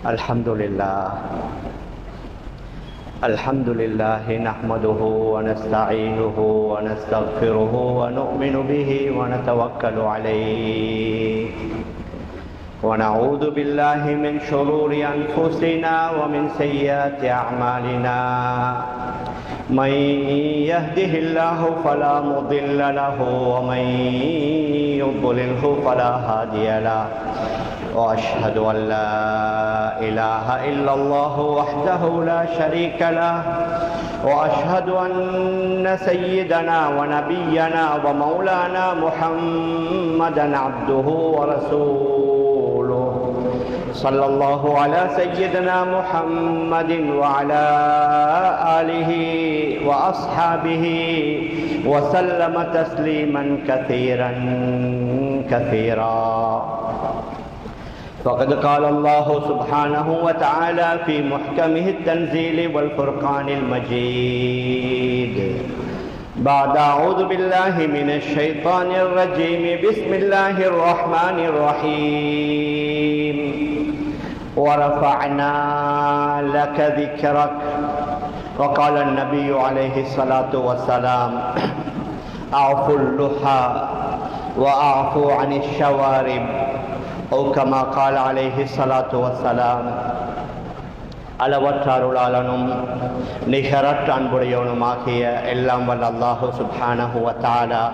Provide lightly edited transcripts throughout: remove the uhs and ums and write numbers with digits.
الحمد لله نحمده ونستعينه ونستغفره ونؤمن به ونتوكل عليه ونعوذ بالله من شرور أنفسنا ومن سيئات أعمالنا من يهده الله فلا مضل له ومن يضلله فلا هادي له وأشهد أن لا إله إلا الله وحده لا شريك له وأشهد أن سيدنا ونبينا ومولانا محمدا عبده ورسوله صلى الله على سيدنا محمد وعلى آله وأصحابه وسلم تسليما كثيرا فقد قال الله سبحانه وتعالى في محكمه التنزيل والفرقان المجيد بعد أعوذ بالله من الشيطان الرجيم بسم الله الرحمن الرحيم ورفعنا لك ذكرك وقال النبي عليه الصلاة والسلام أعفوا اللحى وأعفوا عن الشوارب أو كما قال عليه الصلاة والسلام அளவற்ற அருளாளனும் நிகரற்ற அன்புடையவனுமாகிய எல்லாம் வல்ல அல்லாஹு சுப்ஹானஹு வ தஆலா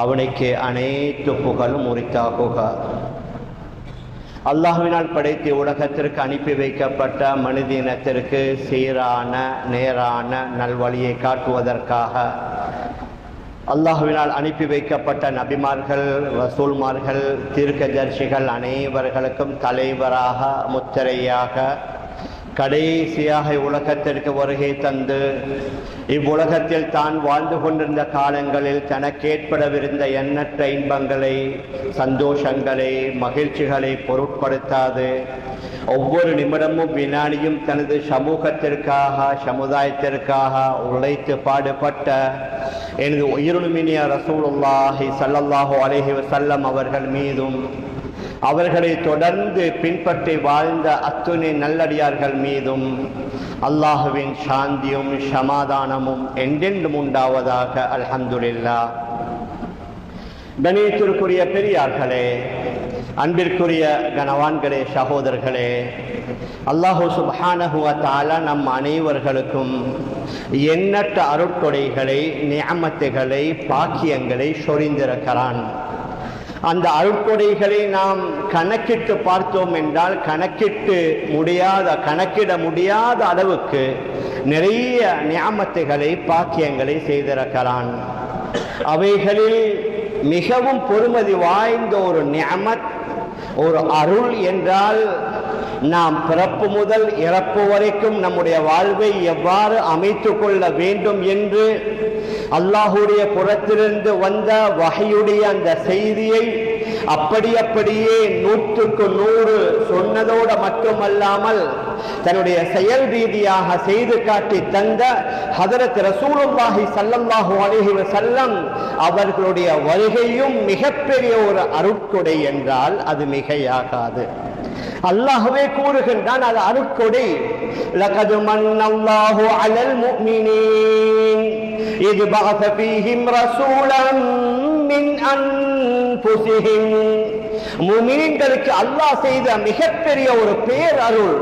அவனுக்கு அனைத்து புகழும் உரித்தாகுக. அல்லாஹ்வினால் படைத்து உலகத்திற்கு அனுப்பி வைக்கப்பட்ட மனிதனத்திற்கு சீரான நேரான நல்வழியை காட்டுவதற்காக அல்லாஹ்வினால் அனுப்பி வைக்கப்பட்ட நபிமார்கள், ரசூல்மார்கள், தீர்க்கதரிசிகள் அனைவர்களுக்கும் தலைவராக முத்திரையாக கடைசியாக உலகத்திற்கு வருகை தந்து இவ்வுலகத்தில் தான் வாழ்ந்து கொண்டிருந்த காலங்களில் தனக்கு ஏற்படவிருந்த எண்ணற்ற இன்பங்களை, சந்தோஷங்களை, மகிழ்ச்சிகளை பொருட்படுத்தாது ஒவ்வொரு நிமிடமும் வினாடியும் தனது சமூகத்திற்காக, சமுதாயத்திற்காக உழைத்து பாடுபட்ட எனது உயிருமினிய ரசூலுல்லாஹி ஸல்லல்லாஹு அலைஹி வஸல்லம் அவர்கள் மீதும் அவர்களை தொடர்ந்து பின்பற்றி வாழ்ந்த அத்துணை நல்லடியார்கள் மீதும் அல்லாஹுவின் சாந்தியும் சமாதானமும் என்றென்றும் உண்டாவதாக. அல்ஹம்துலில்லாஹ். கணியத்திற்குரிய பெரியார்களே, அன்பிற்குரிய கனவான்களே, சகோதரர்களே, அல்லாஹு சுப்ஹானஹு வ தஆலா நம் அனைவர்களுக்கும் எண்ணற்ற அருட்கொடைகளை, நிஅமத்துகளை, பாக்கியங்களை சொரிந்திருக்கிறான். அந்த அருட்கொடைகளை நாம் கணக்கிட்டு பார்த்தோம் என்றால் கணக்கிட முடியாத அளவுக்கு நிறைய நியாமத்துகளை, பாக்கியங்களை செய்திருக்கிறான். அவைகளில் மிகவும் பொறுமதி வாய்ந்த ஒரு நியாமத், ஒரு அருள் என்றால் நாம் பிறப்பு முதல் இறப்பு வரைக்கும் நம்முடைய வாழ்வை எவ்வாறு அமைத்து கொள்ள வேண்டும் என்று அல்லாஹுடைய புறத்திலிருந்து வந்த வஹையுடைய அந்த செய்தியை அப்படியே 100க்கு 100 சொன்னதோடு மட்டுமல்லாமல் தன்னுடைய செயல் ரீதியாக செய்து காட்டி தந்த ஹதரத் ரசூலுல்லாஹி ஸல்லல்லாஹு அலைஹி வஸல்லம் அவர்களுடைய வருகையும் மிகப்பெரிய ஒரு அருட்கொடை என்றால் அது மிகையாகாது. அல்லாஹ்வே கூறுகின்றான், அது அருட்கொடை. லகத் மன்னல்லாஹு அலல் முஃமினீன் இத் பஅஸ ஃபீஹிம் ரசூலன் மின் அன்ஃபுஸிஹிம். முஃமின்களுக்கு அல்லாஹ் செய்த மிகப்பெரிய ஒரு பேரருள்,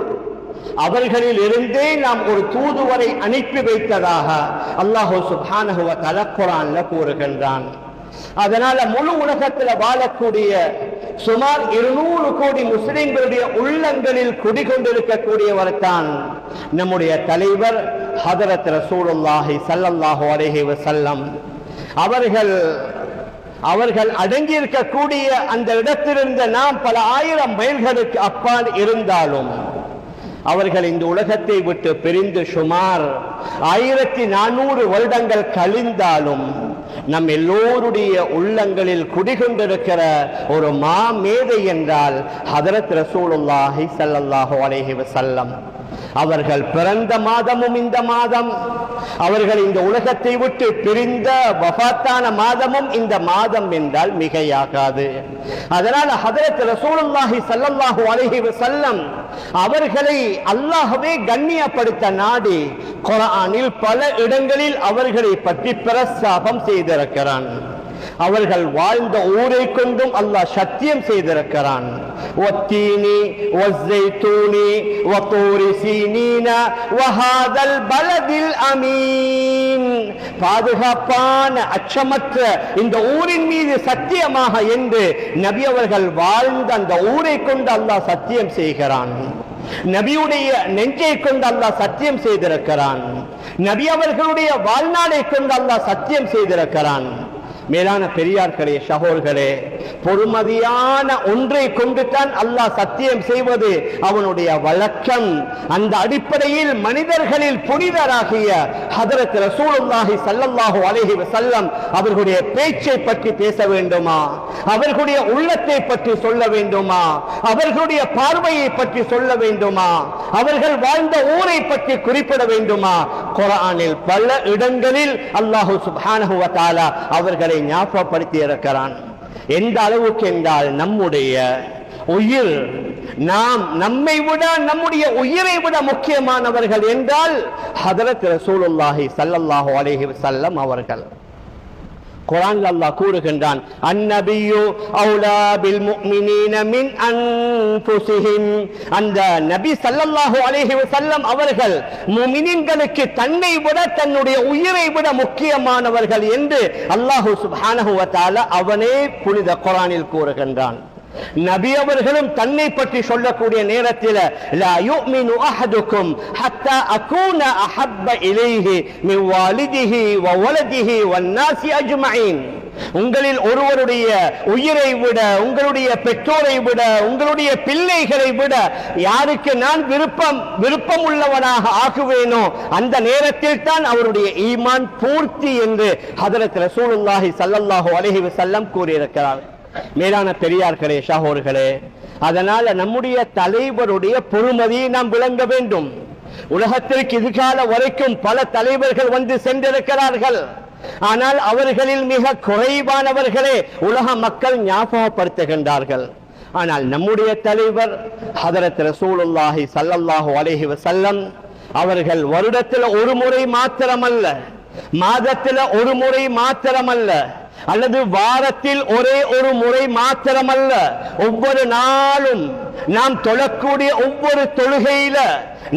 அவர்களில் இருந்தே நாம் ஒரு தூதுவரை அனுப்பி வைத்ததாக அல்லாஹ் சுப்ஹானஹு வ தஆலா குர்ஆன்ல கூறுகின்றான். அதனால முழு உலகத்தில் வாழக்கூடிய சுமார் 200 கோடி முஸ்லிம்களுடைய உள்ளங்களில் குடிகொண்டிருக்கக்கூடியவர் தான் நம்முடைய தலைவர் ஹதரத் ரசூலுல்லாஹி ஸல்லல்லாஹு அலைஹி வஸல்லம். அவர்கள் அடங்கியிருக்கக்கூடிய அந்த இடத்திலிருந்து நாம் பல ஆயிரம் மைல்களுக்கு அப்பால் இருந்தாலும் அவர்கள் இந்த உலகத்தை விட்டு பிரிந்து சுமார் 1400 வருடங்கள் கழிந்தாலும் நம் எல்லோருடைய உள்ளங்களில் குடிகொண்டிருக்கிற ஒரு மாமேதை என்றால் ஹதரத் ரசூலுல்லாஹி ஸல்லல்லாஹு அலைஹி வஸல்லம். அவர்கள் பிறந்த மாதமும் இந்த மாதம், அவர்கள் இந்த உலகத்தை விட்டு பிரிந்த வஃபாத்தான மாதமும் இந்த மாதம் என்றால் மிகையாகாது. அதனால் ஹதரத் ரசூலுல்லாஹி ஸல்லல்லாஹு அலைஹி வஸல்லம் அவர்களை அல்லாஹ்வே கண்ணியப்படுத்த நாடி குர்ஆனில் பல இடங்களில் அவர்களை பற்றி பிரஸ்தாபம் செய்திருக்கிறான். அவர்கள் வாழ்ந்த ஊரை கொண்டும் அல்லாஹ் சத்தியம் செய்திருக்கிறான். வத்தீனி வஸ்ஸைத்தூனி வதூரி சீனீன வஹாதல் பலதில் அமீன், பாதுகாப்பான அச்சமற்ற இந்த ஊரின் மீது சத்தியமாக என்று நபி அவர்கள் வாழ்ந்த அந்த ஊரை கொண்டு அல்லாஹ் சத்தியம் செய்கிறான். நபியுடைய நெஞ்சை கொண்டு அல்லாஹ் சத்தியம் செய்திருக்கிறான். நபி அவர்களுடைய வாழ்நாளை கொண்டு அல்லாஹ் சத்தியம் செய்திருக்கிறான். மேலான பெரியார்களே, சகோதரர்களே, பொறுமதியான ஒன்றை கொண்டுதான் அல்லாஹ் சத்தியம் செய்வது அவனுடைய வழக்கம். அந்த அடிப்படையில் மனிதர்களில் புனிதராகிய ஹதரத் ரசூலுல்லாஹி ஸல்லல்லாஹு அலைஹி வஸல்லம் அவர்களுடைய பேச்சை பற்றி பேச வேண்டுமா? அவர்களுடைய உள்ளத்தை பற்றி சொல்ல வேண்டுமா? அவர்களுடைய பார்வையை பற்றி சொல்ல வேண்டுமா? அவர்கள் வாழ்ந்த ஊரை பற்றி குறிப்பிட வேண்டுமா? குர்ஆனில் பல இடங்களில் அல்லாஹ் சுப்ஹானஹு வ தஆலா அவர்களை ஞாபகப்படுத்தி இருக்கிறான். எந்த அளவுக்கு என்றால் நம்முடைய உயிர், நாம் நம்மை விட நம்முடைய உயிரை விட முக்கியமானவர்கள் என்றால் ஹதரத் ரசூலுல்லாஹி ஸல்லல்லாஹு அலைஹி வஸல்லம் அவர்கள். குர்ஆன்ல அல்லாஹ் கூறுகின்றான், அன்னபியு அவுலா பில் முஃமினீன மின் அன்ஃபுஸிஹிம், அந்த நபி ஸல்லல்லாஹு அலைஹி வஸல்லம் அவர்கள் முஃமினீன்களுக்கு தன்னை விட தன்னுடைய உயிரை விட முக்கியமானவர்கள் என்று அல்லாஹ் சுப்ஹானஹு வ தஆலா அவனே புனித குர்ஆனில் கூறுகின்றான். நபி அவர்களும் தன்னை பற்றி சொல்லக்கூடிய நேரத்தில் லா யுமினு அஹதுக்கும் ஹத்தா அகூன அஹப்ப இலைஹி மின் வாலிதிஹி வ வலதிஹி வன்னாஸி அஜ்மஈன், உங்களில் ஒருவருடைய உயிரை விட, உங்களுடைய பெற்றோரை விட, உங்களுடைய பிள்ளைகளை விட யாருக்கு நான் விருப்பம் உள்ளவனாக ஆகுவேனோ அந்த நேரத்தில் தான் அவருடைய ஈமான் பூர்த்தி என்று ஹதரத் ரசூலுல்லாஹி ஸல்லல்லாஹு அலைஹி வஸல்லம் கூறியிருக்கிறார். மேலான பெரியார்களே, சகோதரர்களே, அதனால நம்முடைய தலைவருடைய பொறுமதியை நாம் விளங்க வேண்டும். உலகத்திற்கு இதுகால வரைக்கும் பல தலைவர்கள் வந்து சென்றிருக்கிறார்கள். ஆனால் அவர்களில் மிக குறைவானவர்களே உலக மக்கள் ஞாபகப்படுத்துகின்றார்கள். ஆனால் நம்முடைய தலைவர் ஹதரத் ரசூலுல்லாஹி ஸல்லல்லாஹு அலைஹி வஸல்லம் அவர்கள் வருடத்தில் ஒரு முறை மாத்திரமல்ல, மாதத்தில் ஒரு முறை மாத்திரமல்ல, அல்லது வாரத்தில் ஒரே ஒரு முறை மாத்திரமல்ல, ஒவ்வொரு நாளும் நாம் தொழக்கூடிய ஒவ்வொரு தொழுகையில,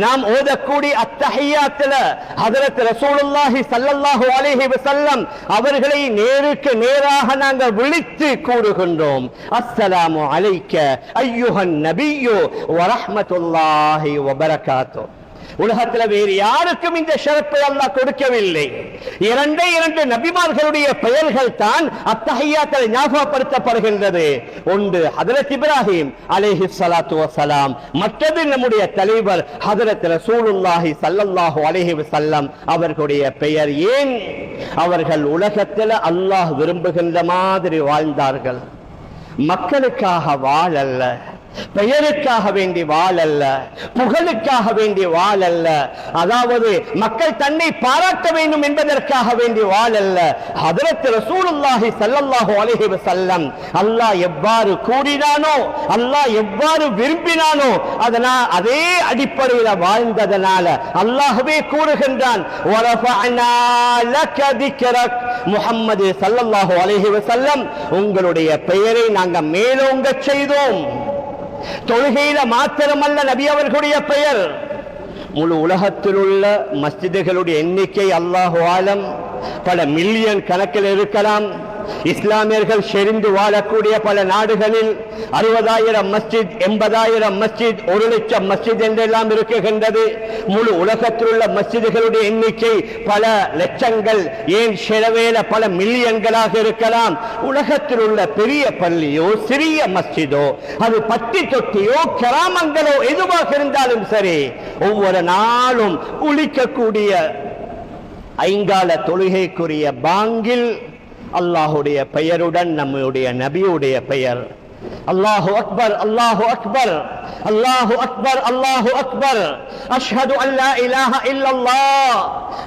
நாம் ஓதக்கூடிய அத்தஹியாத்துல ஹதரத் ரசூலுல்லாஹி ஸல்லல்லாஹு அலைஹி வஸல்லம் அவர்களை நேருக்கு நேராக நாங்கள் விழித்து கூறுகின்றோம், அஸ்ஸலாமு அலைக்க அய்யுஹன் நபியு வ ரஹ்மத்துல்லாஹி வ பரகாத்துஹு. உலகத்தில் வேறு யாருக்கும் இந்த சிறப்பை அல்லாஹ் கொடுக்கவில்லை. இரண்டு நபிமார்களுடைய பெயர்கள் தான் அத்தஹியாத்தில் ஞாபகப்படுத்தப்படுகின்றது. ஒன்று ஹதரத் இப்ராஹிம் அலைஹி ஸலாத்து வஸலாம், மற்றது நம்முடைய தலைவர் ஹதரத் ரசூலுல்லாஹி ஸல்லல்லாஹு அலைஹி வஸல்லம் அவர்களுடைய பெயர். ஏன்? அவர்கள் உலகத்தில் அல்லாஹ் விரும்புகின்ற மாதிரி வாழ்ந்தார்கள். மக்களுக்காக வாழல்ல, பெயருக்காக வேண்டி வாழல்ல, புகழுக்காக வேண்டி வாழல்ல, அதாவது மக்கள் தன்னை பாராட்ட வேண்டும் என்பதற்காக வேண்டி வாழல்ல. ஹதரத் ரசூலுல்லாஹி ஸல்லல்லாஹு அலைஹி வஸல்லம் அல்லாஹ் எவ்வாறு கூறினானோ, அல்லாஹ் எவ்வாறு விரும்பினானோ அதே அடிப்படையில் வாழ்ந்ததனால அல்லாஹ்வே கூறுகின்றான், வரஃபஅனா லக திக்ரக், முஹம்மது ஸல்லல்லாஹு அலைஹி வஸல்லம் உங்களுடைய பெயரை நாங்கள் மேலோங்க செய்தோம். தொழுகையில மாத்திரமல்ல நபி அவர்களுடைய பெயர், முழு உலகத்தில் உள்ள மஸ்ஜிதுகளுடைய எண்ணிக்கை அல்லாஹு ஆலம் பல மில்லியன் கணக்கில் இருக்கலாம். இஸ்லாமியர்கள் செறிந்து வாழக்கூடிய பல நாடுகளில் 60,000 மஸ்ஜித், 80,000 மஸ்ஜித், 1,00,000 மஸ்ஜித் என்றெல்லாம் இருக்குகின்றது. முழு உலகத்தில் உள்ள மஸ்ஜிதுகளுடைய எண்ணிக்கை பல லட்சங்கள், ஏன் சிலவேளை பல மில்லியன்களாக இருக்கலாம். உலகத்தில் உள்ள பெரிய பள்ளியோ சிறிய மஸ்ஜிதோ, அது பட்டி தொட்டியோ கிராமங்களோ எதுவாக இருந்தாலும் சரி, ஒவ்வொரு நாளும் ஒலிக்கக்கூடிய ஐங்கால தொழுகைக்குரிய பாங்கில் அல்லாஹுடைய பெயருடன் நம்முடைய நபியுடைய பெயர் அல்லாஹு அக்பர், அல்லாஹு அக்பர், அல்லாஹு அக்பர், அல்லாஹு அக்பர். அஷ்ஹது அன் லா இலாஹ இல்லல்லாஹ்,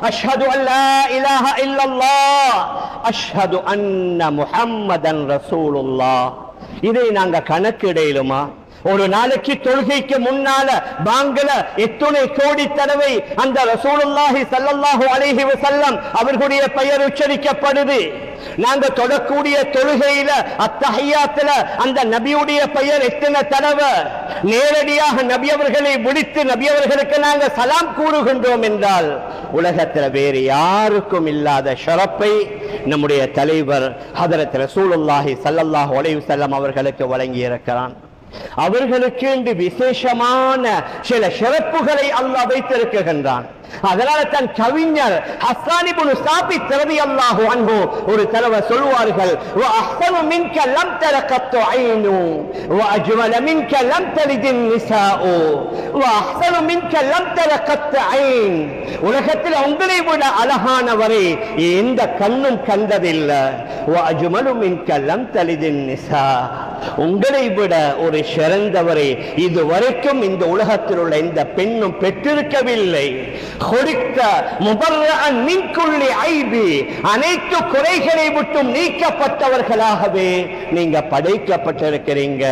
அஷ்ஹது அன் லா இலாஹ இல்லல்லாஹ், அஷ்ஹது அன்ன முஹம்மதன் ரசூலுல்லாஹ். இதை நாங்க கணக்கிடையிலுமா? ஒரு நாளைக்கு தொழுகைக்கு முன்னால பாங்கல எத்தனை கோடி தடவை அந்த ரசூலுல்லாஹி ஸல்லல்லாஹு அலைஹி வஸல்லம் அவர்களுடைய பெயர் உச்சரிக்கப்படுது. நாங்க தொடக்கூடிய தொழுகையில அத்தஹியாத்துல அந்த நபியுடைய பெயர் எத்தனை தடவை நேரடியாக நபி அவர்களை முடித்து நபி அவர்களுக்கு நாங்க சலாம் கூறுகின்றோம் என்றால் உலகத்தில் வேறு யாருக்கும் இல்லாத ஷரப்பை நம்முடைய தலைவர் ஹதரத் ரசூலுல்லாஹி ஸல்லல்லாஹு அலைஹி வஸல்லம் அவர்களுக்கு வழங்கி இருக்கிறான். அவர்களுக்கு என்று விசேஷமான சில சிறப்புகளை அல்லாஹ் வைத்திருக்கின்றான். அதனால தன் கவிஞர் ஹஸ்ஸான் இப்னு சாபித் ரலியல்லாஹு அன்ஹு ஒரு தடவை சொல்வார்கள், வ அஹ்ஸனு மின்க லம் தரகத்து ஐனு வ அஜ்மல மின்க லம் தலிதின் நிசாஉ வ அஹ்ஸனு மின்க லம் தரகத்து ஐன். உலகத்தில் உங்களை விட அழகானவரை எந்த கண்ணும் கண்டதில்லை. வ அஜ்மலு மின்க லம் தலிதின் நிசா, உங்களை விட ஒரு சிறந்தவரை இதுவரைக்கும் இந்த உலகத்தில் உள்ள இந்த பெண்ணும் பெற்றிருக்கவில்லை. அனைத்து குறைகளை விட்டும் நீக்கப்பட்டவர்களாகவே நீங்க படைக்கப்பட்டிருக்கிறீங்க.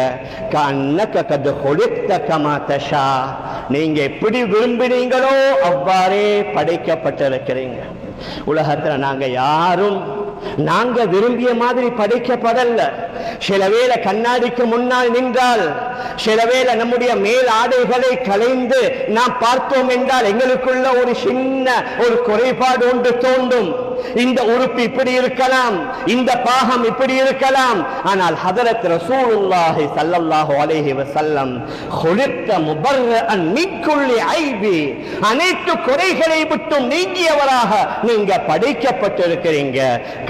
நீங்க எப்படி விரும்பினீங்களோ அவ்வாறே படைக்கப்பட்டிருக்கிறீங்க. உலகத்துல நாங்க யாரும் நாங்க விரும்பிய மாதிரி படைக்கப்படல. சில வேளை கண்ணாடிக்கு முன்னால் நின்றால், சில வேளை நம்முடைய மேல் ஆடைகளை களைந்து நாம் பார்த்தோம் என்றால் எங்களுக்குள்ள ஒரு சின்ன ஒரு குறைபாடு ஒன்று தோன்றும். இந்த உறுப்பு இப்படி இருக்கலாம், இந்த பாகம் இப்படி இருக்கலாம். ஆனால் ஹதரத் ரசூலுல்லாஹி ஸல்லல்லாஹு அலைஹி வஸல்லம் குலித்த முபர்ரஅன் மின் குல்லி ஐபி, அனைத்து குறைகளை விட்டும் நீங்கியவராக நீங்க படைக்கப்பட்டிருக்கிறீங்க.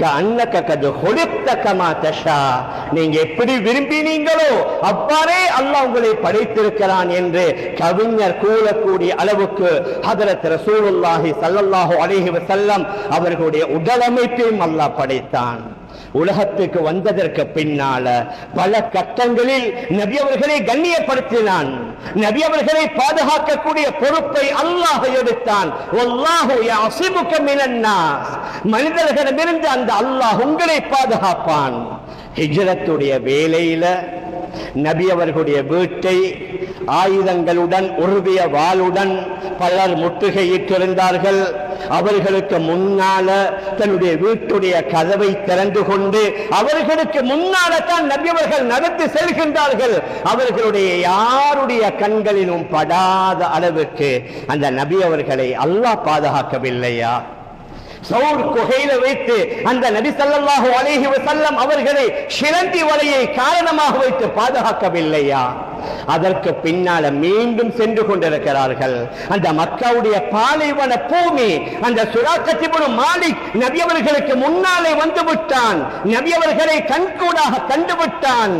கஅன்னக கத் குலித்த கமா தஷா, நீங்க எப்படி விரும்பினீங்களோ அவ்வாறே அல்லாஹ் உங்களை படைத்திருக்கிறான் என்று கவிஞர் கூறக்கூடிய அளவுக்கு ஹதரத் ரசூலுல்லாஹி ஸல்லல்லாஹு அலைஹி வஸல்லம் அவர்களுடைய உடலமைப்பையும் அல்லாஹ் படைத்தான். உலகத்துக்கு வந்ததற்கு பின்னால பல கட்டங்களில் நபி அவர்களை கண்ணியப்படுத்தினான். நபி அவர்களை பாதுகாக்கக்கூடிய பொறுப்பை அல்லாஹ் எடுத்தான். வல்லாஹு யஸிமுக மினன் நாஸ், மனிதர்களிடமிருந்து அந்த அல்லாஹ் உங்களை பாதுகாப்பான். ஹிஜ்ரத்துடைய வேளையில நபி அவர்களுடைய வீட்டை ஆயுதங்களுடன் உருவிய வாளுடன் பலர் முற்றுகையிட்டிருந்தார்கள். அவர்களுக்கு முன்னால தன்னுடைய வீட்டுடைய கதவை திறந்து கொண்டு அவர்களுக்கு முன்னால தான் நபி அவர்கள் நடந்து செல்கின்றார்கள். அவர்களுடைய யாருடைய கண்களிலும் படாத அளவுக்கு அந்த நபி அவர்களை அல்லாஹ் பாதுகாக்கவில்லையா? சௌர் குகையில வைத்து அந்த நபி ஸல்லல்லாஹு அலைஹி வஸல்லம் அவர்களை சிலந்தி வலையை காரணமாக வைத்து பாதுகாக்கவில்லையா? அதற்கு பின்னால மீண்டும் சென்று கொண்டிருக்கிறார்கள். அந்த மக்காவுடைய பாலைவன பூமி, அந்த சுராக்கத் இப்னு மாலிக் நபி அவர்களுக்கு முன்னாலே வந்து விட்டான். நபி அவர்களை கண்கூடாக கண்டுவிட்டான்.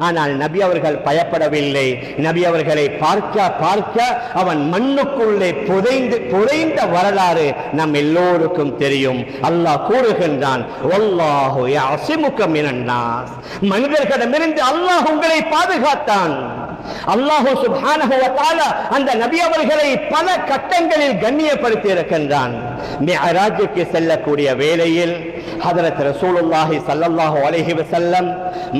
ஆனால் நபி அவர்கள் பயப்படவில்லை. நபி அவர்களை பார்க்க பார்க்க அவன் மண்ணுக்குள்ளே புதைந்த வரலாறு நம் எல்லோருக்கும் தெரியும். அல்லாஹ் கூறுகின்றான், வல்லாஹு யஸிமுக மினன் நாஸ், மனிதர்களிடமிருந்து அல்லாஹ் உங்களை பாதுகாத்தான். அல்லாஹ் சுப்ஹானஹு வ தஆலா அந்த நபி அவர்களை பல கட்டங்களில் கண்ணியப்படுத்தி இருக்கின்றான். மிஅராஜுக்கு செல்லக்கூடிய வேளையில் ஹதரத் ரசூலுல்லாஹி ஸல்லல்லாஹு அலைஹி வஸல்லம்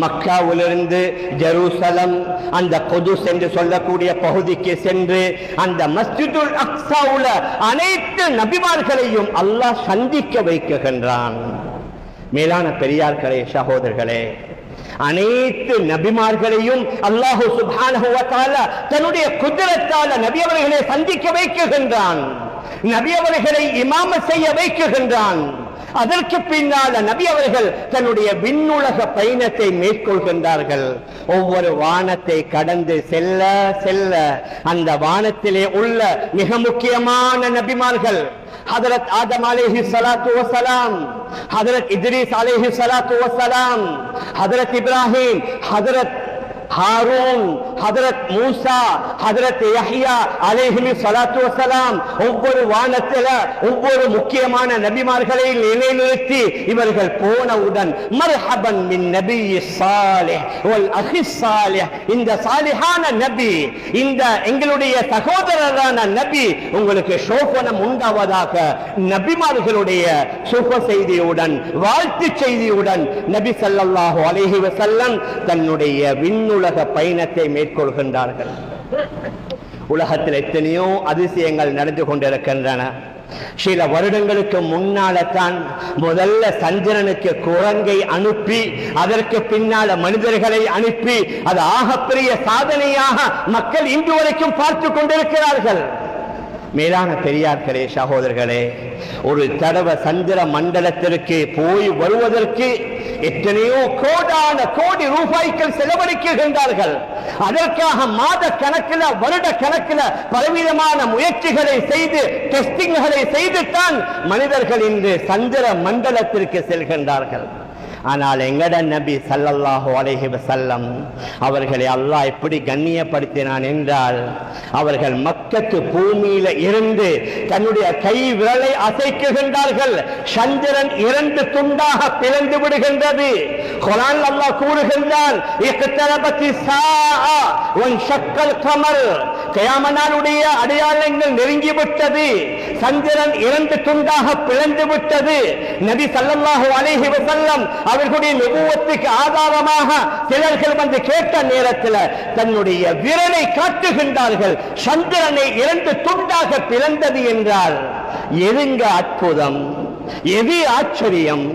மக்காவிலிருந்து ஜெருசலம் அந்த குதுஸ் என்று சொல்லக்கூடிய பகுதிக்கு சென்று அந்த மஸ்ஜிதுல் அக்ஸாவுல அனைத்து நபிமார்களையும் அல்லாஹ் சந்திக்க வைக்கின்றான். மேலான பெரியார்களே, சகோதரர்களே, அனைத்து நபிமார்களையும் அல்லாஹ் சுப்ஹானஹு வ தஆலா தன்னுடைய குத்ரத்தால நபி அவர்களை சந்திக்க வைக்கின்றான். நபி அவர்களை இமாமத் செய்ய வைக்கின்றான். அதற்கு பின்னால நபி அவர்கள் தன்னுடைய விண்ணுலக பயணத்தை மேற்கொள்கின்றார்கள். ஒவ்வொரு வானத்தை கடந்து செல்ல செல்ல அந்த வானத்திலே உள்ள மிக முக்கியமான நபிமார்கள் ஹதரத் ஆதம் அலைஹி ஸலாத்து வஸலாம், ஹதரத் இத்ரீஸ் அலைஹி ஸலாத்து வஸலாம், ஹதரத் இப்ராஹிம், ஹாரூன், ஹதரத் மூசா, ஹதரத் யஹ்யா அலைஹிமி ஸலாத்து வஸலாம் ஒவ்வொரு வானத்தில ஒவ்வொரு முக்கியமான நபிமார்களை நிலைநிறுத்தி இவர்கள் போனவுடன் மர்ஹபன் மின் நபிய் ஸாலிஹ் வல் அஹி ஸாலிஹ், இந்த சாலிஹான நபி, இந்த எங்களுடைய சகோதரரான நபி உங்களுக்கு சோபனம் உண்டாவதாக நபிமார்களுடைய சுப செய்தியுடன் வாழ்த்து செய்தியுடன் நபி ஸல்லல்லாஹு அலைஹி வஸல்லம் தன்னுடைய விண்ணுலக பயணத்தை மேற்கொள்கின்றார்கள். உலகத்தில் எத்தனையோ அதிசயங்கள் நடந்து கொண்டிருக்கின்றன. சில வருடங்களுக்கு முன்னால தான் முதல்ல சந்திரனுக்கு குரங்கை அனுப்பி அதற்கு பின்னால மனிதர்களை அனுப்பி அது ஆகப்பெரிய சாதனையாக மக்கள் இன்று வரைக்கும் பார்த்து கொண்டிருக்கிறார்கள். மேலான பெரியார்களே, சகோதரர்களே, ஒரு தடவை சந்திர மண்டலத்திற்கு போய் வருவதற்கு எத்தனையோ கோடான கோடி ரூபாய்கள் செலவழிக்கின்றார்கள். அதற்காக மாத கணக்கில் வருட கணக்கில் பலவிதமான முயற்சிகளை செய்து டெஸ்டிங்களை செய்துதான் மனிதர்கள் இன்று சந்திர மண்டலத்திற்கு செல்கின்றார்கள். ஆனால் எங்கட நபி ஸல்லல்லாஹு அலைஹி வஸல்லம் அவர்களை அல்லாஹ் எப்படி கண்ணியப்படுத்தினான் என்றால், அவர்கள் மக்கத்து பூமியில இருந்து தன்னுடைய கை விரலை அசைக்குகின்றார்கள். சந்திரன் 2 துண்டாக பிளந்து விடுகின்றது. குர்ஆன் அல்லாஹ் கூறுகின்றான், இக்தரபத்தி ஸாஅ வன்ஷக்கல் கமர், கியாமத் நாளுடைய அடையாளங்கள் நெருங்கிவிட்டது. சந்திரன் 2 துண்டாக பிளந்து விட்டது. நபி ஸல்லல்லாஹு அலைஹி வஸல்லம் அவர்களுடைய நபுவத்துக்கு ஆதாரமாக சிலர்கள் வந்து கேட்ட நேரத்தில் தன்னுடைய விரலை காட்டுகின்றார்கள். சந்திரனை 2 துண்டாக பிளந்தது என்றால் எதுங்க அற்புதம், எது ஆச்சரியம்?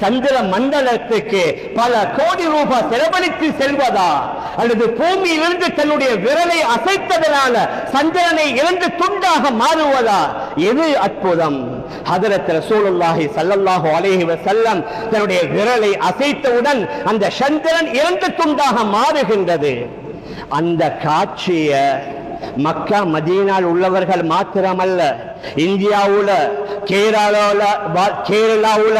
சந்திர மண்டலத்துக்கு பல கோடி ரூபாய் செலவழித்து செல்வதா, அல்லது பூமியிலிருந்து தன்னுடைய விரலை அசைத்ததனால சந்திரனை 2 துண்டாக மாறுவதா? எது அற்புதம்? ஹதரத் ரசூலுல்லாஹி ஸல்லல்லாஹு அலைஹி வஸல்லம் தன்னுடைய விரலை அசைத்தவுடன் அந்த சந்திரன் 2 துண்டாக மாறுகின்றது. அந்த காட்சியை மக்கா மதீனால் உள்ளவர்கள் மாத்திரமல்ல, இந்தியாவுல கேரளாவுல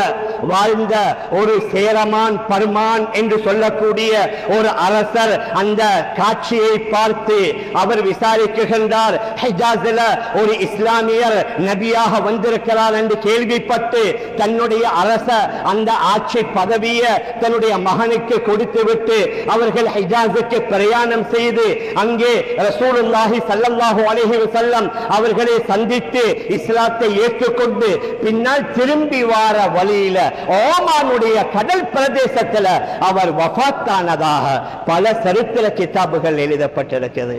வாழ்ந்த ஒரு சேரமான் பர்மான் என்று சொல்லக்கூடிய ஒரு அரசர் அந்த காட்சியை பார்த்து அவர் விசாரிக்கின்றார். ஹிஜாஸில் ஒரு இஸ்லாமியர் நபியாக வந்திருக்கிறார் என்று கேள்விப்பட்டு தன்னுடைய அரச அந்த ஆட்சி பதவியை தன்னுடைய மகனுக்கு கொடுத்துவிட்டு அவர்கள் ஹிஜாஸுக்கு பிரயாணம் செய்து அங்கே ரசூலுல்லாஹி ஸல்லல்லாஹு அலைஹி வஸல்லம் அவர்களை சந்தித்து இஸ்லாத்தை ஏற்றுக்கொண்டு பின்னால் திரும்பி வார வழியில ஓமானுடைய கடல் பிரதேசத்தில் அவர் வஃபாத்தானதாக பல சரித்திர கிதாபுகள் எழுதப்பட்டிருக்கிறது.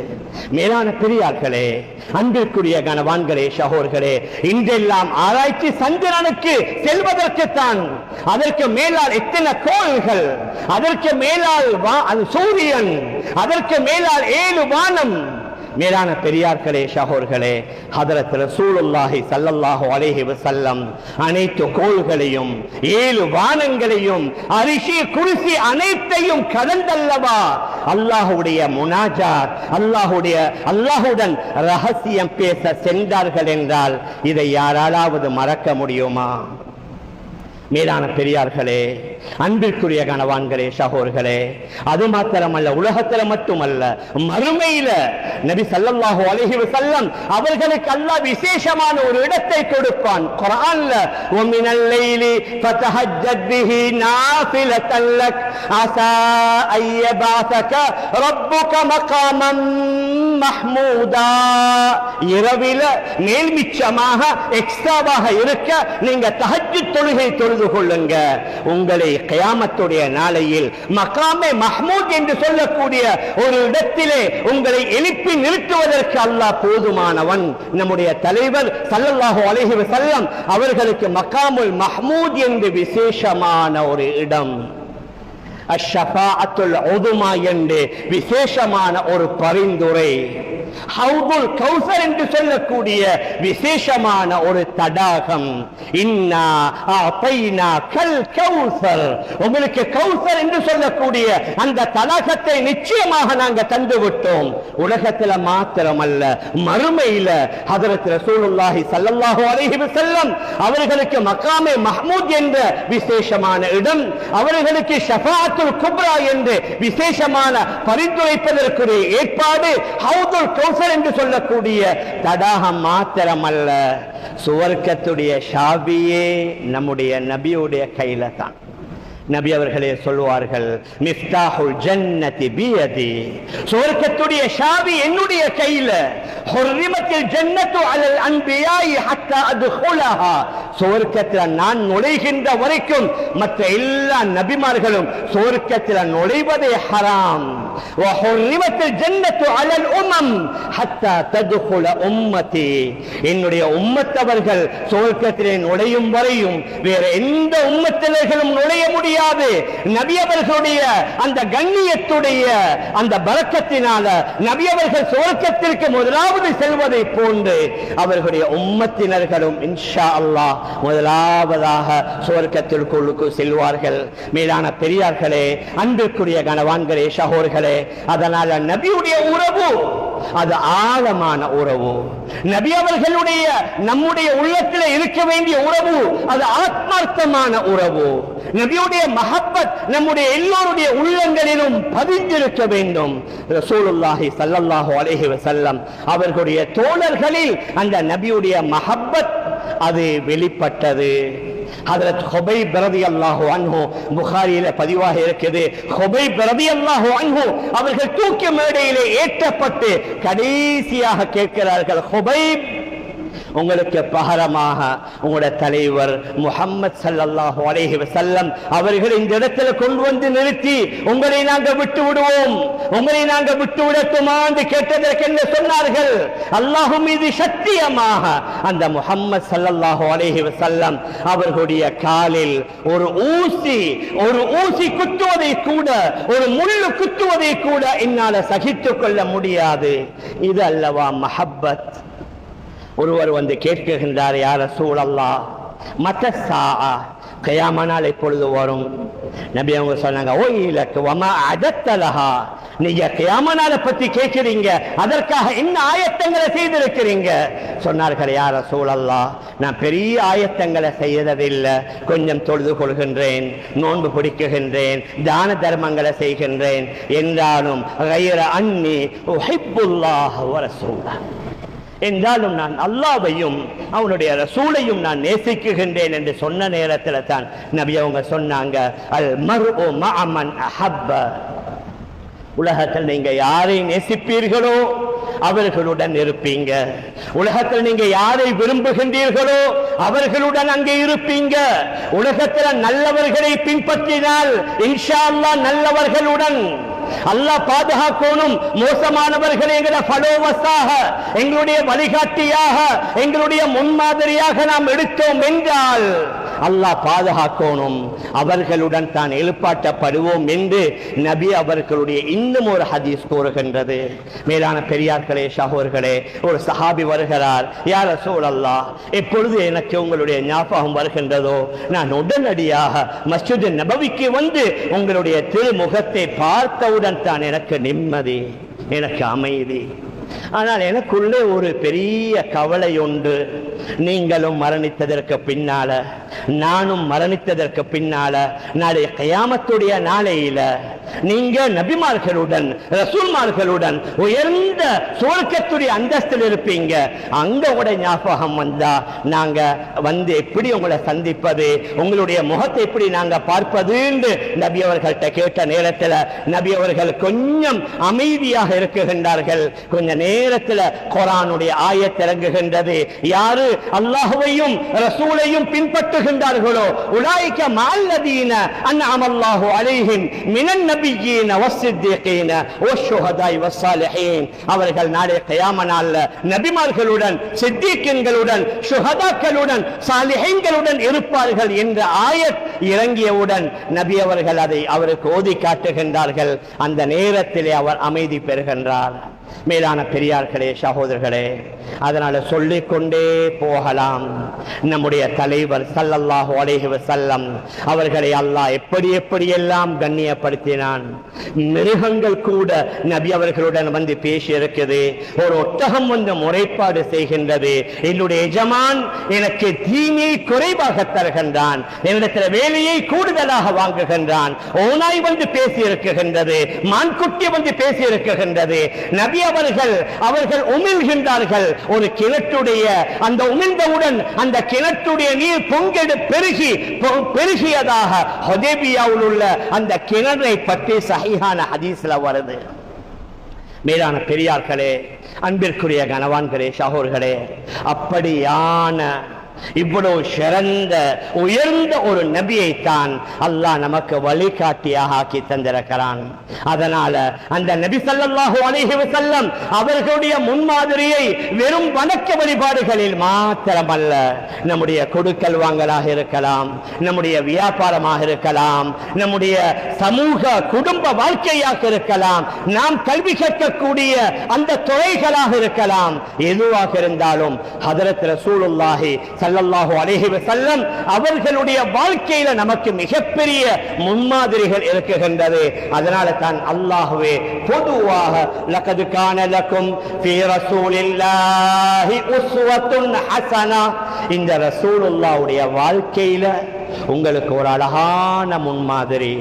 மேலான பெரியார்களே, அன்பிற்குரிய கனவான்களே, சகோதரர்களே, இன்றெல்லாம் ஆராய்ச்சி சந்திரனுக்கு செல்வதற்குத்தான். அதற்கு மேலால் எத்தனை கோள்கள், அதற்கு மேலால் சூரியன், அதற்கு மேலால் 7 வானம். மேலான பெரியார்களே, சகோதரர்களே, ஹதரத் ரசூலுல்லாஹி ஸல்லல்லாஹு அலைஹி வஸல்லம் அனைத்து கோள்களையும் 7 வானங்களையும் அரிசி குர்சி அனைத்தையும் கடந்தல்லவா அல்லாஹ்வுடைய முனாஜாத், அல்லாஹ்வுடன் ரகசியம் பேச சென்றார்கள் என்றால் இதை யாராலாவது மறக்க முடியுமா? மேலான பெரியார்களே, அன்பிற்குரிய கனவான்களே, சகோதரர்களே, அது மாத்திரமல்ல, உலகத்தில் மட்டுமல்ல, மறுமையில நபி ஸல்லல்லாஹு அலைஹி வஸல்லம் அவர்களுக்கு அல்லாஹ் விசேஷமான ஒரு இடத்தை கொடுப்பான். குர்ஆன்ல வமினல் லைலி ஃபதஹஜ்ஜத் பிஹி நாஃபிலத்தன் லக் அஸா அய்யபாஸக ரப்புக மகாமம் மஹ்மூதா. இரவில மேல்மிச்சமாக எக்ஸ்ட்ராவாக இருக்க நீங்க தஹஜ்ஜுத் தொழுகை தொழுது கொள்ளுங்க. உங்களை கியாமத்துடைய நாளையில் மகாமே மஹ்மூத் என்று சொல்லக்கூடிய ஒரு இடத்திலே உங்களை எழுப்பி நிறுத்துவதற்கு அல்லாஹ் போதுமானவன். நம்முடைய தலைவர் ஸல்லல்லாஹு அலைஹி வஸல்லம் அவர்களுக்கு மகாமுல் மஹ்மூத் என்று விசேஷமான ஒரு இடம், அஷ்ஷஃபாஅத்துல் உதுமா என்று விசேஷமான ஒரு பரிந்துரை. ஹவுதுல் கௌசர் என்று சொல்லக்கூடிய விசேஷமான ஒரு தடாகம். இன்னா அதைனாக்கல் கௌசர், உங்களுக்கு கௌசர் என்று சொல்லக்கூடிய அந்த தடாகத்தை நிச்சயமாக நாங்கள் தந்து விட்டோம். உலகத்தில் மாத்திரமல்ல, மறுமையில ஹஜ்ரத் ரசூலுல்லாஹி ஸல்லல்லாஹு அலைஹி வஸல்லம் அவர்களுக்கு மகாமே மஹ்மூத் என்ற விசேஷமான இடம், அவர்களுக்கு ஷஃபாஅத்துல் குப்ரா என்று விசேஷமான பரிந்துரைப்பதற்குரிய ஏற்பாடு ஹவுதுல் கௌசர் என்று சொல்லக்கூடிய தடாகம் மாத்திரமல்ல, சுவர்க்கத்துடைய ஷாபியே நம்முடைய நபியுடைய கையில தான். நபி அவர்களே சொல்வார்கள், மிஃப்தாஹுல் ஜன்னதி பியதி, சுவர்க்கத்துடைய சாவி என்னுடைய கையில. ஹுர்ரிமத்தில் ஜன்னத்து அலல் அன்பியாஇ ஹத்தா அத்குலஹா, சுவர்க்கத்தில் நான் நுழைகின்ற வரைக்கும் மற்ற எல்லா நபிமார்களும் சுவர்க்கத்தில் நுழைவதே ஹராம். வஹுர்ரிமத்தில் ஜன்னத்து அலல் உம்மம் ஹத்தா தத்குல உம்மதி, என்னுடைய உம்மத்தவர்கள் சுவர்க்கத்திலே நுழையும் வரையும் வேற எந்த உம்மத்தினர்களும் நுழைய முடியாது. நபி அவர்களுடைய அந்த கண்ணியத்துடைய அந்த பரக்கத்தினால நபி அவர்கள் சுவர்க்கத்திற்கு முதலாவது செல்வதை போன்று அவர்களுடைய உம்மத்தினர்களும் இன்ஷா அல்லாஹ் முதலாவதாக சுவர்க்கத்திற்குள்ளுக்கு செல்வார்கள். மேலான பெரியார்களே, அன்பிற்குரிய கணவான்களே, சகோதரர்களே, அதனால நபியுடைய உறவு அது ஆழமான உறவு. நபி அவர்களுடைய நம்முடைய உள்ளத்தில் இருக்க வேண்டிய உறவு அது ஆத்மார்த்தமான உறவு. நபியுடைய மஹப்பத் நம்முடைய எல்லோருடைய உள்ளங்களிலும் பதிந்திருக்க வேண்டும். ரசூலுல்லாஹி ஸல்லல்லாஹு அலைஹி வஸல்லம் அவர்களுடைய தோழர்களில் அந்த நபியுடைய மஹப்பத் அது வெளிப்பட்டது. ஹஜ்ரத் ஹுபைப் ரலியல்லாஹு அன்ஹு, புகாரியில பதிவாக இருக்குது, ஹுபைப் ரலியல்லாஹு அன்ஹு அவர்கள் தூக்கு மேடையிலே ஏற்றப்பட்டு கடைசியாக கேட்கிறார்கள், ஹுபைப், உங்களுக்கு பகரமாக உங்களுடைய தலைவர் முஹம்மது ஸல்லல்லாஹு அலைஹி வஸல்லம் அவர்கள் இந்த இடத்துல கொண்டு வந்து நிறுத்தி உங்களை நாங்கள் விட்டு விடுவோம், உங்களை நாங்கள் விட்டு விடட்டுமா என்று கேட்டதற்கு என்ன சொன்னார்கள்? அல்லாஹ் மீது சத்தியமாக அந்த முஹம்மது ஸல்லல்லாஹு அலைஹி வஸல்லம் அவர்களுடைய காலில் ஒரு ஊசி குத்துவதை கூட, ஒரு முள்ளு குத்துவதை கூட என்னால சகித்துக் கொள்ள முடியாது. இது அல்லவா மஹப்பத்? ஒருவர் வந்து கேட்கின்றார், யா ரசூலல்லாஹ், மத்த ஸாஅ, கியாம நாள் எப்பொழுது வரும்? நபி அவங்க சொன்னாங்க, ஓ இலக்கு வமா அஜத்தலஹா, நீங்க கியாம நாளை பத்தி கேட்கிறீங்க, அதற்காக என்ன ஆயத்தங்களை செய்திருக்கிறீங்க? சொன்னார்கள், யா ரசூலல்லாஹ், நான் பெரிய ஆயத்தங்களை செய்யறதில்லை, கொஞ்சம் தொழுது கொள்கின்றேன், நோன்பு பிடிக்குகின்றேன், தான தர்மங்களை செய்கின்றேன், என்றாலும் கைர அன்னி உஹிப்புல்லாஹ வ ரசூலஹு, என்றாலும் நான் அல்லாஹ்வையும் அவனுடைய ரசூலையும் நான் நேசிக்குகின்றேன் என்று சொன்ன நேரத்தில் தான் நபி அவங்க சொன்னாங்க, அல் மர்உ மஅ மன் அஹப்ப, உலகத்தில் நீங்க யாரை நேசிப்பீர்களோ அவர்களுடன் இருப்பீங்க, உலகத்தில் நீங்க யாரை விரும்புகின்றீர்களோ அவர்களுடன் அங்கே இருப்பீங்க. உலகத்தில் நல்லவர்களை பின்பற்றினால் இன்ஷா அல்லாஹ் நல்லவர்களுடன் அல்லாஹ் பாதுகாக்கணும். மோசமானவர்கள் எங்களை ஃபாலோவர்ஸாக, எங்களுடைய வழிகாட்டியாக, எங்களுடைய முன்மாதிரியாக நாம் எடுத்தோம் என்றால் அல்லாஹ் பாதுகாக்கணும், அவர்களுடன் தான் எழுப்பாட்டப்படுவோம் என்று நபி அவர்களுடைய இன்னும் ஒரு ஹதீஸ் கூறுகின்றது. மேலான பெரியார்களே, சகோதரர்களே, ஒரு சஹாபி வருகிறார், யா ரசூலல்லாஹ், எப்பொழுது எனக்கு உங்களுடைய ஞாபகம் வருகின்றதோ நான் உடனடியாக மஸ்ஜித் நபவிக்கு வந்து உங்களுடைய திருமுகத்தை பார்த்தவுடன் தான் எனக்கு நிம்மதி, எனக்கு அமைதி. ஆனால் எனக்குள்ளே ஒரு பெரிய கவலை உண்டு. நீங்களும் மரணித்ததற்கு பின்னால, நானும் மரணித்ததற்கு பின்னால, நாளை கியாமத்துடைய நாளையில நீங்க நபிமார்களுடன் ரசூல்மார்களுடன் உயர்ந்த சுவர்க்கத்துடைய அந்தஸ்தில் இருப்பீங்க. அங்க உடைய ஞாபகம் வந்தா நாங்க வந்து எப்படி உங்களை சந்திப்பது, உங்களுடைய முகத்தை எப்படி நாங்க பார்ப்பது என்று நபி அவர்கள்ட்ட கேட்ட நேரத்தில் நபி அவர்கள் கொஞ்சம் அமைதியாக இருக்குகின்றார்கள். கொஞ்ச நேரத்தில் குர்ஆனுடைய ஆயத் இறங்குகின்றது. யாரு அல்லாஹ்வையும் ரசூலையும் பின்பற்றுகின்றார்களோ உலாயிக மஅல்லதீன அன்அமல்லாஹு அலைஹிம் மினன் நபிய்யீன வஸ்ஸித்தீகீன வஷ்ஷுஹதாஇ வஸ்ஸாலிஹீன், அவர்கள் நாளை கியாம நாள்ல நபிமார்களுடன், சித்தீக்கீன்களுடன், ஷுஹதாக்களுடன், சாலிஹீன்களுடன் இருப்பார்கள் என்ற ஆயத் இறங்கியவுடன் நபி அவர்கள் அதை அவருக்கு ஓதி காட்டுகின்றார்கள். அந்த நேரத்திலே அவர் அமைதி பெறுகின்றார். மேலான பெரியார்களே, சகோதரர்களே, அதனால சொல்லிக்கொண்டே போகலாம். நம்முடைய தலைவர் ஸல்லல்லாஹு அலைஹி வஸல்லம் அவர்களை அல்லாஹ் எப்படி எப்படியெல்லாம் கண்ணியப்படுத்தினான். மிருகங்கள் கூட நபி அவர்களுடன் வந்து பேசி இருக்குது. ஒரு ஒட்டகம் வந்து முறைப்பாடு செய்கின்றது, என்னுடைய எஜமான் எனக்கு தீனியை குறைவாக தருகின்றான், என்னிடத்தில் வேலையை கூடுதலாக வாங்குகின்றான். ஓனாய் வந்து பேசி இருக்குகின்றது, மான்குட்டி வந்து பேசி இருக்குகின்றது. நபி அவர்கள் உமிழ்கின்றார்கள். ஒரு கிணற்றுடைய அந்த உமிழ்ந்தவுடன் அந்த கிணற்றுடைய நீர் பொங்கெடு பெருகியதாக ஹுதைபியாவில் உள்ள அந்த கிணறை பற்றி சஹீஹான ஹதீஸ்ல வருது. மேலான பெரியார்களே, அன்பிற்குரிய கனவான்களே, சகோதரர்களே, அப்படியான இவ்வளவு சிறந்த உயர்ந்த ஒரு நபியை தான் அல்லாஹ் நமக்கு வழிகாட்டியாக ஆக்கி தந்திருக்கிறான். அதனால அந்த நபி ஸல்லல்லாஹு அலைஹி வஸல்லம் அவர்களுடைய முன்மாதிரியை வெறும் வணக்க வழிபாடுகளில் மாத்திரமல்ல, நம்முடைய கொடுக்கல் வாங்கலாக இருக்கலாம், நம்முடைய வியாபாரமாக இருக்கலாம், நம்முடைய சமூக குடும்ப வாழ்க்கையாக இருக்கலாம், நாம் கல்வி கற்கக்கூடிய அந்த துறைகளாக இருக்கலாம், எதுவாக இருந்தாலும் ஹதரத் ரசூலுல்லாஹி ஸல்லல்லாஹு அலைஹி வஸல்லம் அவர்களுடைய வாழ்க்கையில நமக்கு மிகப்பெரிய முன்மாதிரிகள் இருக்குகின்றது. அதனால தான் அல்லாஹ்வே பொதுவாக லகத் கான லகும் ஃபீ ரசூலில்லாஹி உஸ்வத்துன் ஹஸனா, இந்த ரசூலுல்லாஹ்வுடைய வாழ்க்கையில உங்களுக்கு ஒரு அழகான முன்மாதிரி,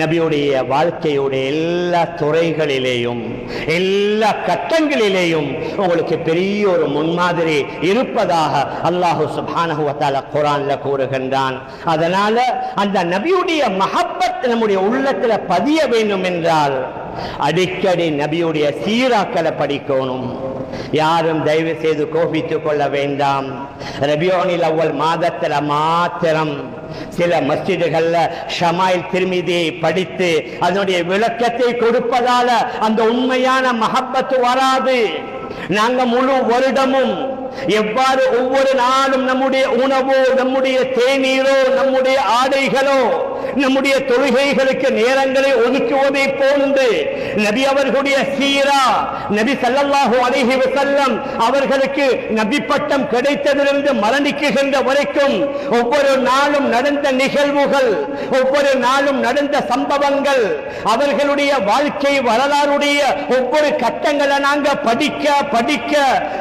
நபியுடைய வாழ்க்கையுடைய எல்லா துறைகளிலேயும் எல்லா கட்டங்களிலேயும் உங்களுக்கு பெரிய ஒரு முன்மாதிரி இருப்பதாக அல்லாஹ் சுப்ஹானஹு வ தஆலா குர்ஆன்ல கூறுகின்றான். அதனால அந்த நபியுடைய மஹப்பத் நம்முடைய உள்ளத்துல பதிய வேண்டும் என்றால் அடிக்கடி நபியுடைய சீராக்களை படிக்கணும். யாரும் தயவு செய்து கோபித்துக் கொள்ள வேண்டாம். ரபியுல் அவ்வல் மாதத்துல மாத்திரம் சில மஸ்ஜிதுகள்ல ஷமாயில் திர்மிதியை படித்து அதனுடைய விளக்கத்தை கொடுப்பதால அந்த உண்மையான மஹப்பத்து வராது. நாங்க முழு வருடமும் எவ்வாறு ஒவ்வொரு நாளும் நம்முடைய உணவோ, நம்முடைய தேநீரோ, நம்முடைய ஆடைகளோ, நம்முடைய தொழுகைகளுக்கு நேரங்களை ஒதுக்குவதை போன்று நபி அவர்களுடைய சீரா, நபி ஸல்லல்லாஹு அலைஹி வஸல்லம் அவர்களுக்கு நபி பட்டம் கிடைத்ததிலிருந்து மரணிக்குகின்ற வரைக்கும் ஒவ்வொரு நாளும் நடந்த நிகழ்வுகள், ஒவ்வொரு நாளும் நடந்த சம்பவங்கள், அவர்களுடைய வாழ்க்கை வரலாறுடைய ஒவ்வொரு கட்டங்களை நாங்க படிக்க படிக்க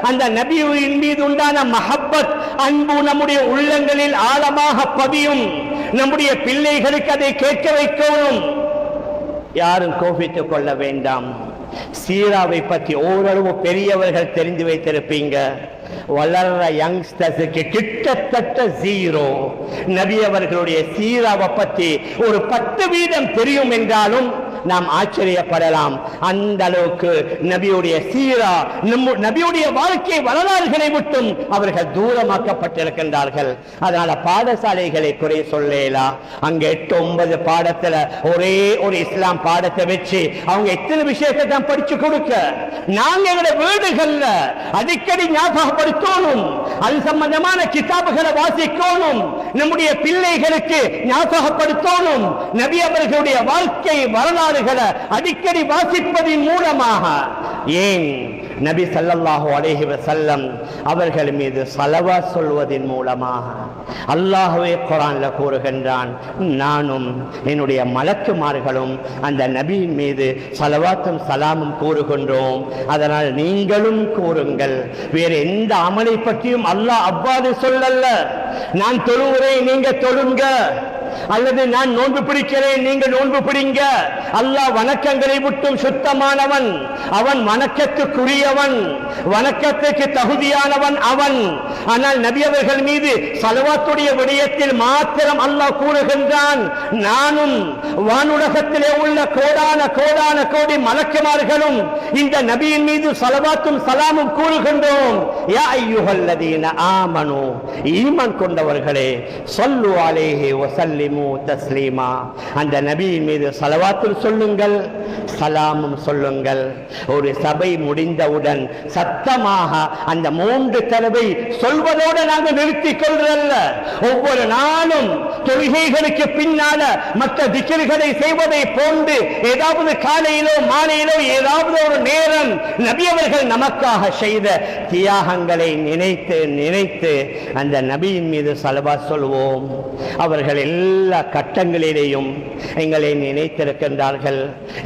அந்த நபியின் மீது உண்டான மஹப்பத், அன்பு நம்முடைய உள்ளங்களில் ஆழமாக பதியும். நம்முடைய பிள்ளைகளுக்கு அதை கேட்க வைக்கணும். யாரும் கோபித்துக் கொள்ள வேண்டாம். சீராவை பற்றி ஓரளவு பெரியவர்கள் தெரிந்து வைத்திருப்பீங்க. வளர்ற யங்ஸ்டர்ஸுக்கு கிட்டத்தட்ட 0. நபி அவர்களுடைய சீராவை பற்றி ஒரு 10% தெரியும் என்றாலும் நாம் ஆச்சரியப்படலாம். அந்த அளவுக்கு நபியுடைய சீரா, நபியுடைய வாழ்க்கை வரலாறுகளை விட்டும் அவர்கள் தூரமாக்கப்பட்டிருக்கின்றார்கள். அதனால பாடசாலைகளை குறை சொல்லலாம். அங்க 8-9 பாடத்துல ஒரே ஒரு இஸ்லாம் பாடத்தை வச்சு அவங்க எத்தனை விஷயத்தை தான் படிச்சு கொடுக்க, நாங்க எங்களுடைய வீடுகள்ல அடிக்கடி ஞாபகப்படுத்தணும். அது சம்பந்தமான கிதாபுகளை வாசிக்கணும். நம்முடைய பிள்ளைகளுக்கு ஞாபகப்படுத்தணும். நபி அவர்களுடைய வாழ்க்கை வரலாறு அடிக்கடி வாசிப்பதின் மூலமாக, ஏன் நபி ஸல்லல்லாஹு அலைஹி வஸல்லம் அவர்கள் மீது ஸலவாத் சொல்வதின் மூலமாக. அல்லாஹ்வே குர்ஆன்ல கூறுகின்றான், நானும் என்னுடைய மலக்குமார்களும் அந்த நபியின் மீது ஸலவாத்தும் சலாமும் கூறுகின்றோம், அதனால் நீங்களும் கூறுங்கள். வேறு எந்த அமலை பற்றியும் அல்லாஹ் அவ்வாறு சொல்லல்ல. நான் தொழுகிறேன், நீங்க தொழுங்க, அல்லது நான் நோன்பு பிடிக்கிறேன், நீங்க நோன்பு பிடிங்க. அல்லாஹ் வணக்கங்களை விட்டும் சுத்தமானவன், அவன் வணக்கத்துக்குரியவன், வணக்கத்துக்கு தகுதியானவன் அவன். ஆனால் நபி அவர்கள் மீது ஸலவாத்துடைய விடயத்தில் மாத்திரம் அல்லாஹ் கூறுகின்றான், நானும் வானுலகத்திலே உள்ள கோடான கோடான கோடி மலக்குமார்களும் இந்த நபியின் மீது ஸலவாத்தும் சலாமும் கூறுகின்றோம். யா அய்யுஹல்லதீன ஆமனு, ஈமான் கொண்டவர்களே, ஸல்லு அலைஹி வஸல்லிமு வசல்லிமு தஸ்லீமா. அந்த நபியின் மீது ஸலவாத்துல் சொல்லுங்கள், சலாமும் சொல்லுங்கள். ஒரு சபை முடிந்தவுடன் சத்தமாக அந்த 3 தடவை சொல்வதோடு நாங்கள் நிறுத்திக் கொள்றல்ல. ஒவ்வொரு நாளும் தொழுகைகளுக்கு பின்னால மற்ற திக்ருகளை செய்வதை போன்று ஏதாவது காலையிலோ மாலையிலோ ஏதாவது ஒரு நேரம் நபி அவர்கள் நமக்காக செய்த தியாகங்களை நினைத்து நினைத்து அந்த நபியின் மீது ஸலவாத் சொல்வோம். அவர்கள் எல்லா கட்டங்களிலேயும் எங்களை நினைத்திருக்கின்றார்கள்.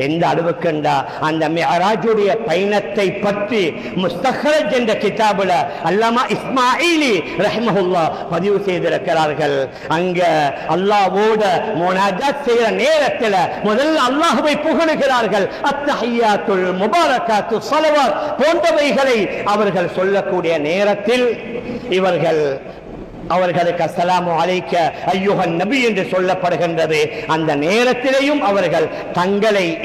எந்த அளவுக்குண்டா அந்த மிஅராஜுடைய பயணத்தை பற்றி முஸ்தஹ்ரஜ் என்ற கிதாபுல அல்லாமா இஸ்மாயிலி ரஹ்மஹுல்லாஹ் பதிவு செய்திருக்கிறார்கள். அங்க அல்லாஹ்வோட முனாஜாத் செய்கிற நேரத்தில் முதல்ல அல்லாஹ்வை புகழுகிறார்கள். அத்தஹியாத்துல் முபாரகாத்து ஸலவாத் போன்றவைகளை அவர்கள் சொல்லக்கூடிய நேரத்தில் அவர்களுக்கு அஸ்ஸலாமு அலைக்க அய்யுஹன் நபி என்று சொல்லப்படுகின்றது. அந்த நேரத்திலேயும் அவர்கள்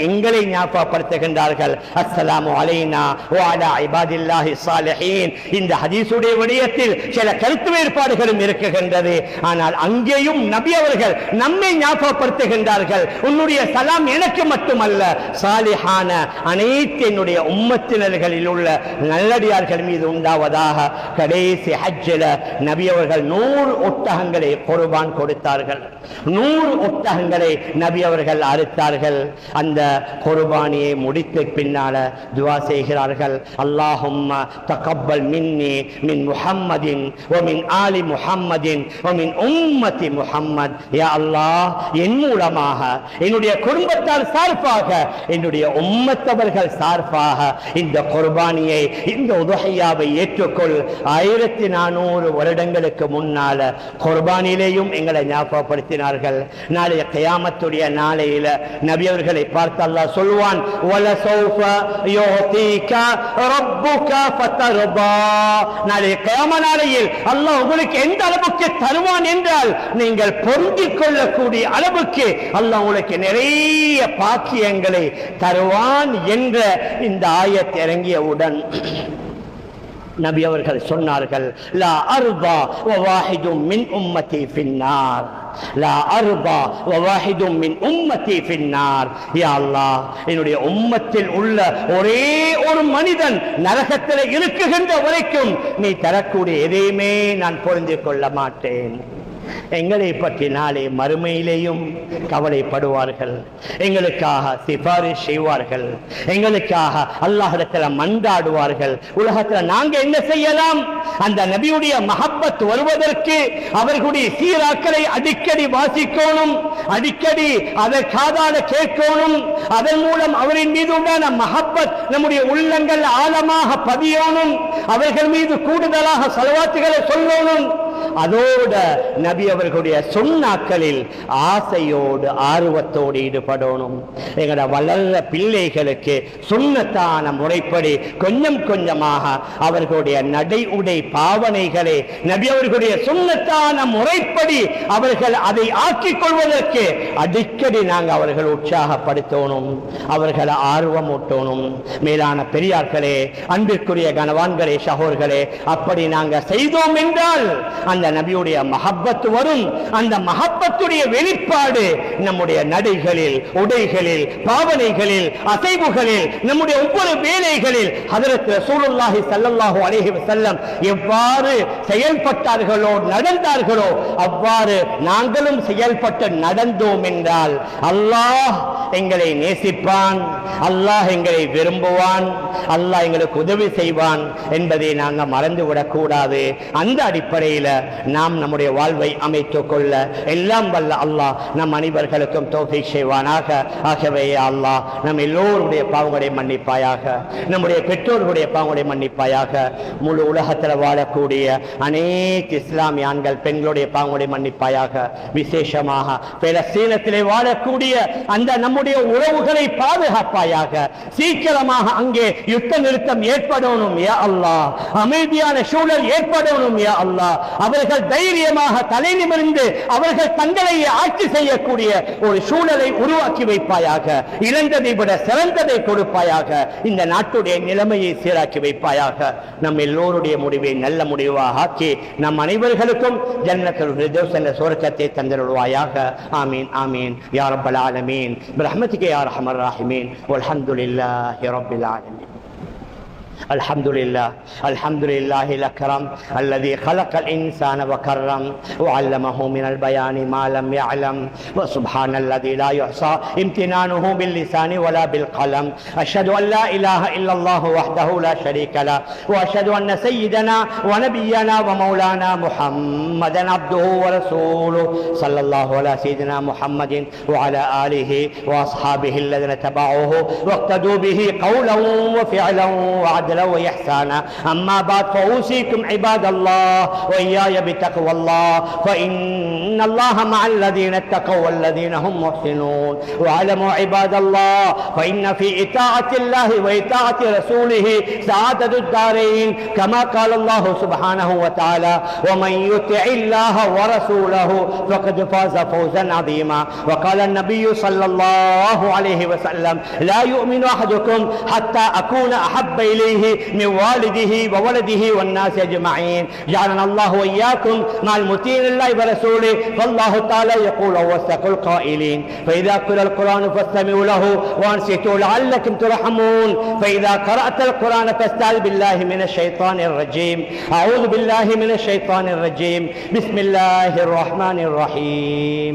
எங்களை ஞாபகப்படுத்துகின்றார்கள். அஸ்ஸலாமு அலைனா வ அலா இபாதில்லாஹி ஸாலிஹீன். இந்த ஹதீஸுடைய விடயத்தில் சில கருத்து வேறுபாடுகளும் இருக்குகின்றது. ஆனால் அங்கேயும் நபி அவர்கள் நம்மை ஞாபகப்படுத்துகின்றார்கள். உன்னுடைய சலாம் எனக்கு மட்டுமல்ல, சாலிஹான அனைத்து என்னுடைய உம்மத்தினர்களில் உள்ள நல்லடியார்கள் மீது உண்டாவதாக. கடைசி ஹஜ்ஜில் நபி அவர்கள் 100 ஒட்டகங்களை குர்பான் கொடுத்தார்கள். 100 ஒட்டகங்களை நபி அவர்கள் அறுத்தார்கள். அந்த குர்பானியை முடித்த பின்னால துஆ செய்கிறார்கள். அல்லாஹும்ம தகப்பல் மின்னி மின் முஹம்மதின் வ மின் ஆலி முஹம்மதின் வ மின் உம்மத்தி முஹம்மத். யா அல்லாஹ், என் மூலமாக என்னுடைய குடும்பத்தார் சார்பாக என்னுடைய உம்மத்தவர்கள் சார்பாக இந்த குர்பானியை இந்த உதுஹியாவை ஏற்றுக்கொள். 1400 வருடங்களுக்கு முன்னால குர்பானிலேயும் எங்களை ஞாபகப்படுத்தினார்கள். நாளைய கியாமத்துடைய நாளையில நபி அவர்களை பார்த்து அல்லாஹ் சொல்வான், வலசௌஃப யுஅதீக ரப்புக ஃபதர்தா. நாளைய கியாம நாளையில் அல்லாஹ் உங்களுக்கு எந்த அளவுக்கு தருவான் என்றால் நீங்கள் பொருந்திக் கொள்ளக்கூடிய அளவுக்கு அல்லாஹ் உங்களுக்கு நிறைய பாக்கியங்களை தருவான் என்ற இந்த ஆயத் இறங்கியவுடன் நபி அவர்கள் சொன்னார்கள், லா அர்தா வ வாஹிதும் மின் உம்மதி ஃபின்னார். லா அர்தா வ வாஹிதும் மின் உம்மதி ஃபின்னார். யா அல்லாஹ், என்னுடைய உம்மத்தில் உள்ள ஒரே ஒரு மனிதன் நரகத்தில் இருக்குகின்ற வரைக்கும் நீ தரக்கூடிய எதையுமே நான் பொருந்திக் கொள்ள மாட்டேன். எங்களை பற்றி நாளை மறுமையிலேயும் கவலைப்படுவார்கள். எங்களுக்காக சிபாரிஷ் செய்வார்கள். எங்களுக்காக அல்லாஹ்விடத்தில் மன்றாடுவார்கள். உலகத்தில் நாங்க என்ன செய்யலாம்? அந்த நபியுடைய மஹப்பத் வருவதற்கு அவர்களுடைய சீராக்களை அடிக்கடி வாசிக்கணும், அடிக்கடி அதை காதால கேட்கணும். அதன் மூலம் அவரின் மீது உண்டான மஹப்பத் நம்முடைய உள்ளங்கள் ஆழமாக பதியணும். அவர்கள் மீது கூடுதலாக ஸலவாத்துகளை சொல்லணும். அதோட நபி அவர்களுடைய சுன்னாக்களில் ஆசையோடு ஆர்வத்தோடு ஈடுபடணும். எங்களோட வளர்ந்த பிள்ளைகளுக்கு சுன்னத்தான முறைப்படி கொஞ்சம் கொஞ்சமாக அவர்களுடைய நடை உடை பாவனைகளை நபி அவர்களுடைய சுன்னத்தான முறைப்படி அவர்கள் அதை ஆக்கிக் கொள்வதற்கு அடிக்கடி நாங்கள் அவர்கள் உற்சாகப்படுத்தணும், அவர்களை ஆர்வமூட்டணும். மேலான பெரியார்களே, அன்பிற்குரிய கனவான்களே, சகோதரர்களே, அப்படி நாங்கள் செய்தோம் என்றால் அந்த நபியுடைய மஹப்பத் வரும். அந்த மஹப்பத்துடைய வெளிப்பாடு நம்முடைய நடைகளில், உடைகளில், பாவனைகளில், அசைவுகளில், நம்முடைய ஒவ்வொரு வேலைகளில் ஹஜ்ரத் ரசூலுல்லாஹி ஸல்லல்லாஹு அலைஹி வஸல்லம் எவ்வாறு செயல்பட்டார்களோ, நடந்தார்களோ, அவ்வாறு நாங்களும் செயல்பட்டு நடந்தோம் என்றால் அல்லாஹ் எங்களை நேசிப்பான், அல்லாஹ் எங்களை விரும்புவான், அல்லாஹ் எங்களுக்கு உதவி செய்வான் என்பதை நாங்கள் மறந்துவிடக் கூடாது. அந்த அடிப்படையில் நாம் நம்முடைய வாழ்வை அமைத்துக் கொள்ள எல்லாம் வல்ல அல்லாஹ் நம் அனைவர்களுக்கும் தௌஃபீக் செய்வானாக. ஆகவே அல்லாஹ் நம் எல்லோருடைய பாவங்களை மன்னிப்பாயாக, நம்முடைய பெற்றோர்களுடைய பாவங்களை மன்னிப்பாயாக. முழு உலகத்தில் வாழக்கூடிய அனைத்து இஸ்லாமிய ஆண்கள் பெண்களுடைய பாவங்களை மன்னிப்பாயாக. விசேஷமாக பலஸ்தீனத்திலே வாழக்கூடிய அந்த நம்முடைய உறவுகளை பாதுகாப்பாயாக. சீக்கிரமாக அங்கே யுத்த நிறுத்தம் ஏற்படணும் யா அல்லாஹ், அமைதியான சூழல் ஏற்படணும் யா அல்லாஹ். அவர்கள் தைரியமாக தலை நிமிர்ந்து அவர்கள் தங்களை ஆட்சி செய்யக்கூடிய ஒரு சூழலை உருவாக்கி வைப்பாயாக. இழந்ததை விட சிறந்ததை கொடுப்பாயாக. இந்த நாட்டுடைய நிலைமையை சீராக்கி வைப்பாயாக. நம் எல்லோருடைய முடிவை நல்ல முடிவாக ஆக்கி நம் அனைவர்களுக்கும் ஜன்னத்துல் ஃபிர்தௌஸ் என்ற சுவர்க்கத்தை தந்தருள்வாயாக. ஆமீன் ஆமீன் யா ரப்பல் ஆலமீன் பிரஹ்மதிக யா அர்ஹமர் ராஹிமீன் வல்ஹம்துலில்லாஹி ரப்பில் ஆலமீன். الحمد لله الأكرم الذي خلق الإنسان وكرم وعلمه من البيان ما لم يعلم وسبحان الذي لا يحصى امتنانه باللسان ولا بالقلم. أشهد أن لا إله إلا الله وحده لا شريك له وأشهد أن سيدنا ونبينا ومولانا محمدا عبده ورسوله صلى الله على سيدنا محمد وعلى آله وأصحابه الذين تبعوه واقتدوا به قولا وفعلا وعدلا وإحسانا. أما بعد فأوصيكم عباد الله وإياي بتقوى الله فإن الله مع الذين اتقوا والذين هم محسنون. واعلموا عباد الله فإن في إطاعة الله وإطاعة رسوله سعادة الدارين كما قال الله سبحانه وتعالى ومن يطع الله ورسوله فقد فاز فوزا عظيما. وقال النبي صلى الله عليه وسلم لا يؤمن أحدكم حتى أكون أحب إليه من والده وولده والناس أجمعين. جعلنا الله وإياكم مع المطيعين لله ورسوله. فالله تعالى يقول ووثق القائلين فإذا قرأ القرآن فاستمعوا له وأنصتوا لعلكم ترحمون. فإذا قرأت القرآن فاستعذ بالله من الشيطان الرجيم. أعوذ بالله من الشيطان الرجيم. بسم الله الرحمن الرحيم.